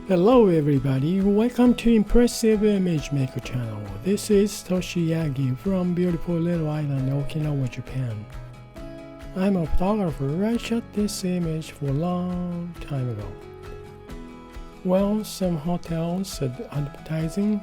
Hello everybody, welcome to Impressive Image Maker channel. This is Toshi Yagi from beautiful little island Okinawa, Japan. I'm a photographer. I shot this image for a long time ago. Well, some hotels advertising,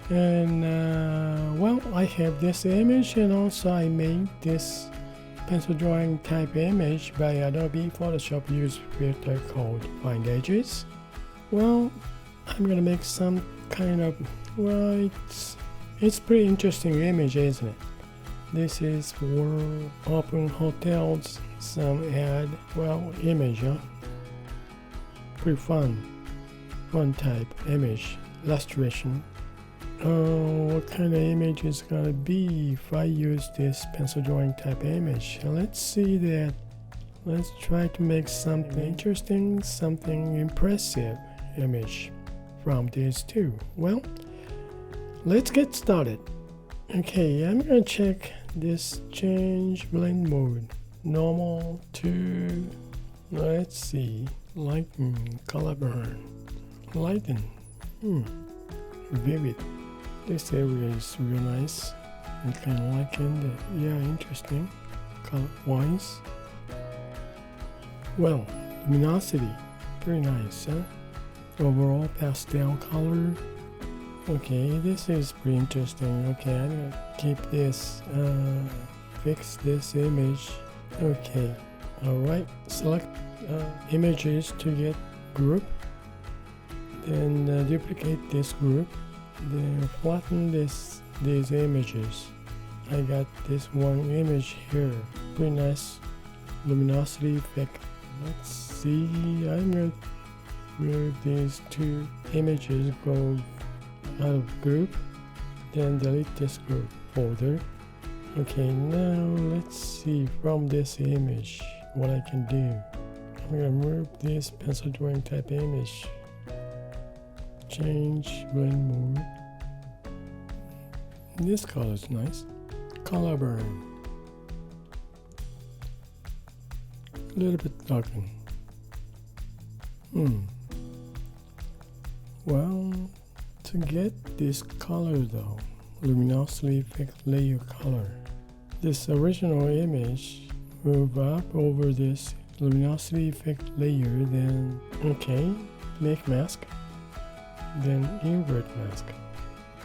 and I have this image, and also I made this pencil drawing type image by Adobe Photoshop use filter called Find Edges. Well, I'm gonna make some kind of, it's pretty interesting image, isn't it? This is for open hotels, some ad, image, pretty fun type image, illustration. What kind of image is gonna be if I use this pencil drawing type image? Let's see that. Let's try to make something interesting, something impressive image from these two. Well, let's get started. Okay, I'm gonna check this change blend mode, normal to, let's see, lighten, color burn, lighten, vivid. This area is real nice. I kind of like it. Interesting color wise. Well, luminosity, pretty nice, huh? Overall pastel color. Okay, this is pretty interesting. Okay, I'm gonna keep this, fix this image. Okay, alright, select images to get group, then duplicate this group, then flatten these images. I got this one image here, pretty nice luminosity effect. Let's see, I'm gonna move these two images, go out of group, then delete this group folder. Okay, now let's see from this image what I can do. I'm gonna move this pencil drawing type image, change blend mode. This color is nice, color burn, a little bit darken. Well, to get this color though, luminosity effect layer color, this original image, move up over this luminosity effect layer, then make mask, then invert mask.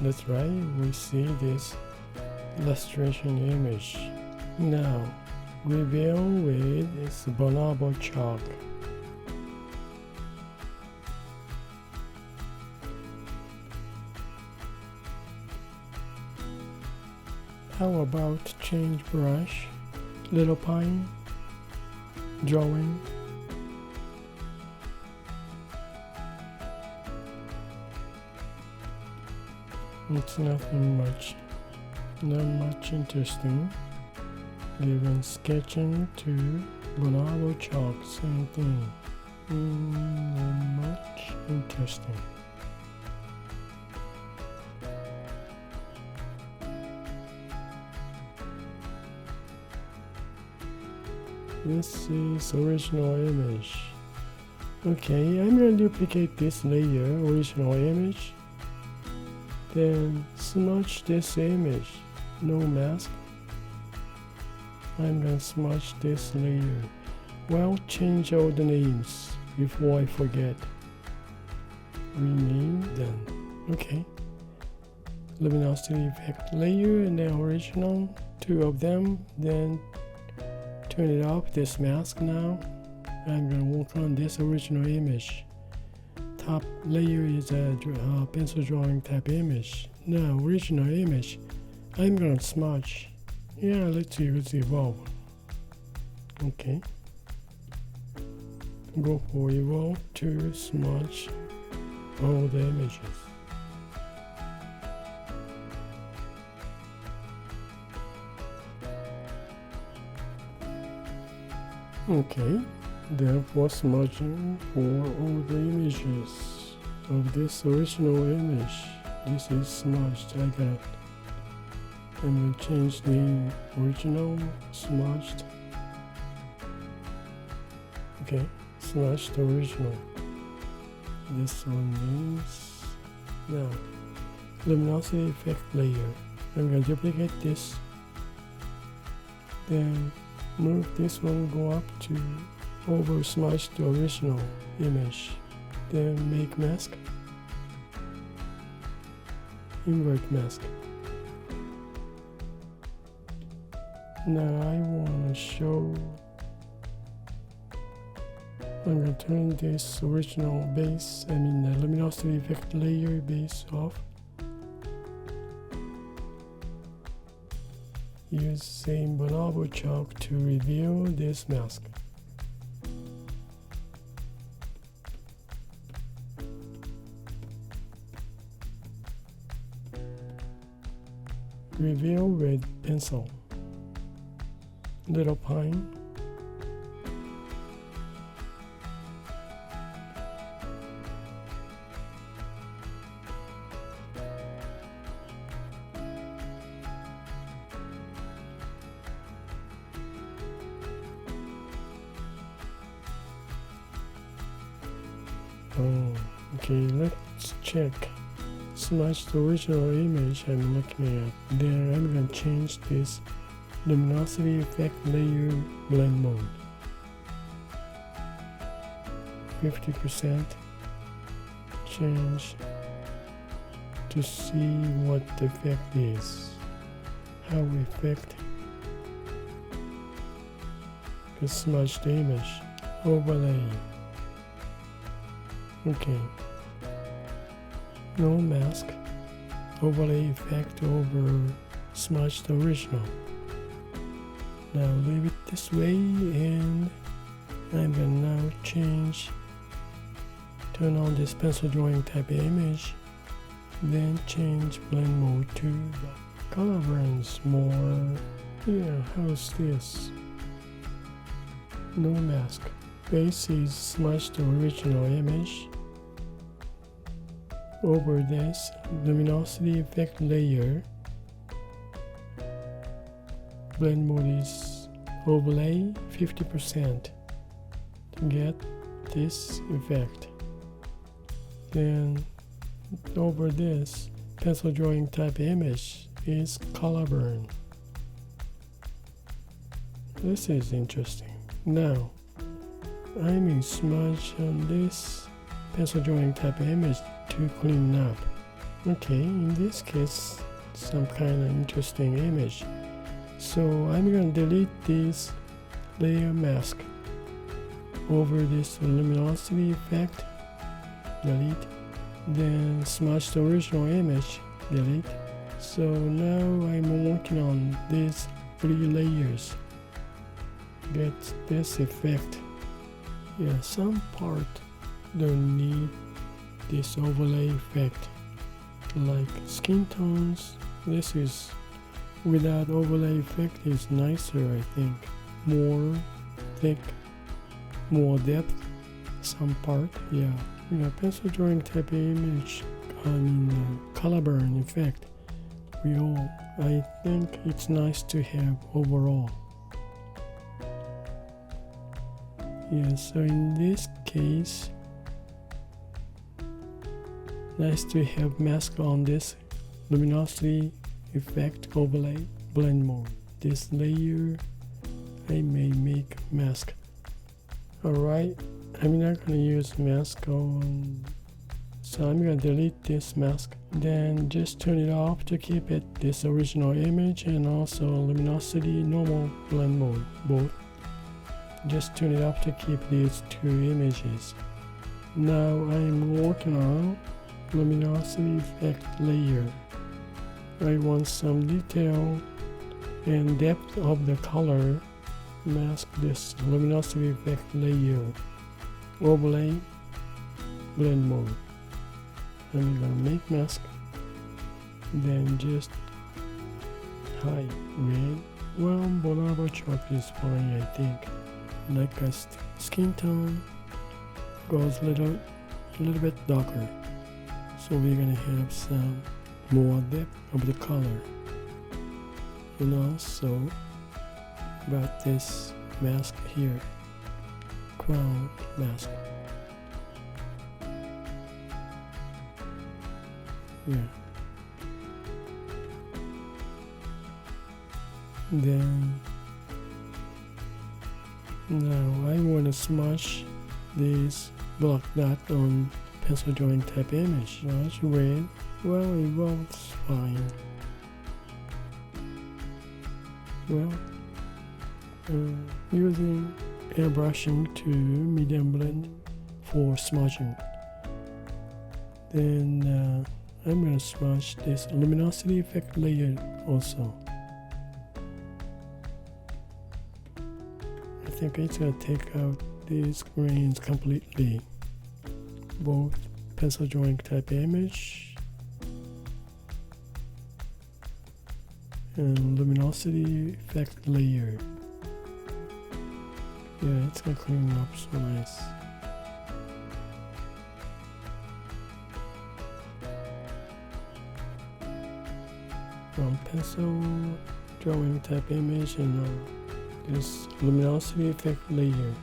That's right, we see this illustration image. Now reveal with this bonobo chalk. How about change brush, little pine, drawing. It's nothing much, not much interesting. Even sketching to bonobo chalk, same thing. Not much interesting. This is original image. Okay, I'm gonna duplicate this layer, original image, then smudge this image, no mask. I'm gonna smudge this layer. Well, change all the names before I forget. Rename them. Okay. Luminosity effect layer and then original, two of them, then turn it off, this mask now. I'm gonna work on this original image. Top layer is a pencil drawing type image. Now original image, I'm gonna smudge. Let's use evolve. Okay. Go for evolve to smudge all the images. Okay, therefore smudging for all the images of this original image. This is smudged, I got it. And we'll change the original, smudged. Okay, smudged original. this one is. Now, luminosity effect layer. I'm going to duplicate this, then move this one, go up to over smudge the original image, then make mask, invert mask. Now I want to show, I'm going to turn this original base, the luminosity effect layer base off. Use same bonobo chalk to reveal this mask. Reveal with pencil. Little pine. Oh, okay, let's check. Smudge the original image I'm looking at. Then I'm going to change this luminosity effect layer blend mode. 50%. Change to see what the effect is. How we affect the smudged image. Overlay. Okay. No mask. Overlay effect over smudge the original. Now leave it this way, and I'm gonna now change, turn on this pencil drawing type image, then change blend mode to the color burns more. Yeah, how's this? No mask. Base is smudge the original image. Over this luminosity effect layer, blend mode is overlay 50% to get this effect. Then over this pencil drawing type image is color burn. This is interesting. Now I'm in smudge on this pencil drawing type image to clean up. Okay, in this case, some kind of interesting image. So I'm going to delete this layer mask over this luminosity effect, delete, then smudge the original image, delete. So now I'm working on these 3 layers, get this effect. Yeah, some part don't need this overlay effect, like skin tones. This is without overlay effect is nicer, I think. More thick, more depth, some part. Yeah, pencil drawing type image, color burn effect. I think it's nice to have overall. Yeah, so in this case, nice to have mask on this luminosity effect overlay blend mode. This layer I may make mask. Alright, I'm not gonna use mask on, so I'm gonna delete this mask, then just turn it off to keep it this original image and also luminosity normal blend mode both. Just turn it off to keep these 2 images. Now I'm working on luminosity effect layer. I want some detail and depth of the color. Mask this luminosity effect layer. Overlay blend mode. I'm gonna make mask, then just hide red. Well, bonobo chalk is fine, I think. Like a skin tone goes a little bit darker, so we're gonna have some more depth of the color. And also about this mask here, crown mask. Yeah. Then now I want to smudge this black dot on pencil drawing type image. Smudge red. Well, it works fine. Well, using airbrushing to medium blend for smudging. Then I'm going to smudge this luminosity effect layer also. I think it's going to take out these grains completely. Both pencil drawing type image and luminosity effect layer. Yeah, it's going to clean up so nice. From pencil drawing type image and this luminosity effect layer.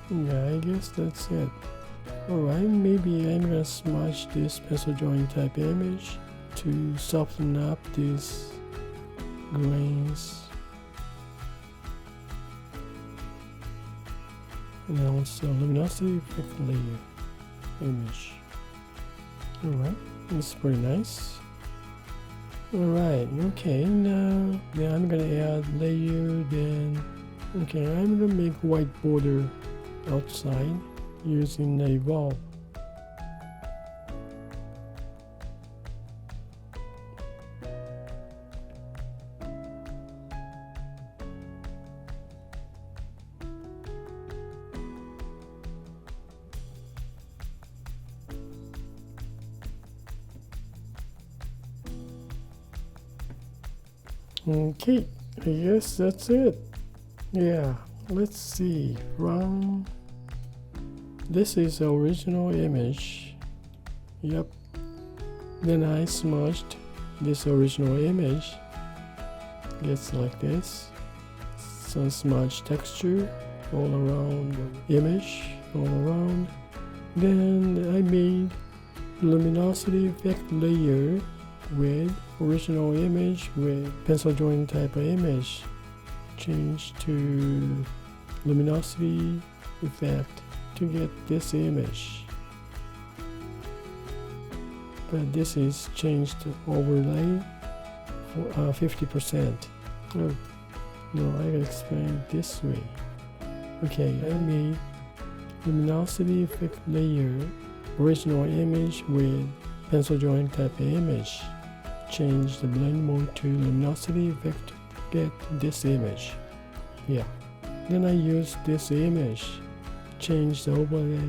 Yeah, I guess that's it. Alright, maybe I'm gonna smudge this pencil drawing type image to soften up these grains. And also luminosity effect layer image. Alright, it's pretty nice. Alright, okay, now then I'm gonna add layer, then okay, I'm gonna make white border outside using a valve. Okay, I guess that's it. Yeah, let's see. From this is the original image. Yep. Then I smudged this original image. Gets like this. Some smudge texture all around the image, all around. Then I made luminosity effect layer with original image with pencil drawing type of image. Change to luminosity effect to get this image. But this is changed to overlay for 50%. Oh, no, I can explain it this way. Okay, I made luminosity effect layer, original image with pencil drawing type of image. Change the blend mode to luminosity effect to get this image. Yeah. Then I use this image. Change the overlay.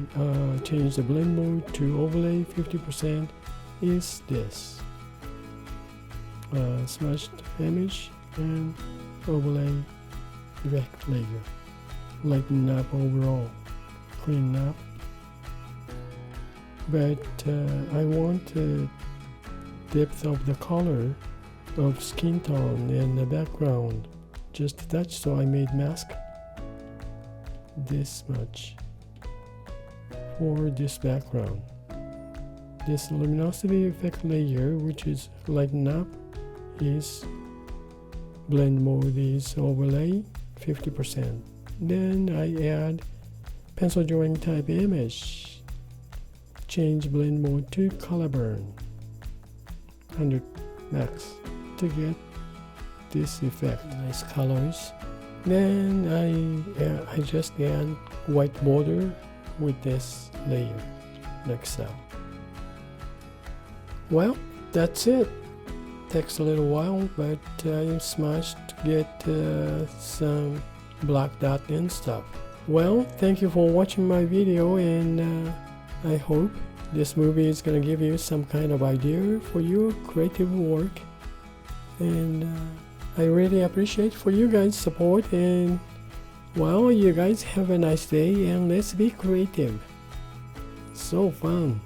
Change the blend mode to overlay 50%. Is this smudged image and overlay effect layer. Lighten up overall, clean up. But I want the depth of the color of skin tone in the background just a touch, so I made mask this much for this background. This luminosity effect layer, which is lighten up, is blend mode is overlay 50%. Then I add pencil drawing type image, change blend mode to color burn 100 max to get this effect. Nice colors. Then I just add white border with this layer next up. Well, that's it. Takes a little while, but I smudged to get some black dot and stuff. Well, thank you for watching my video, and I hope this movie is gonna give you some kind of idea for your creative work. And I really appreciate for you guys' support, and well, you guys have a nice day, and let's be creative. So fun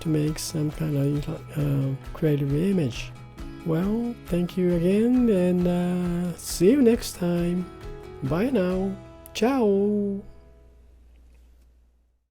to make some kind of creative image. Well, thank you again, and see you next time. Bye now. Ciao.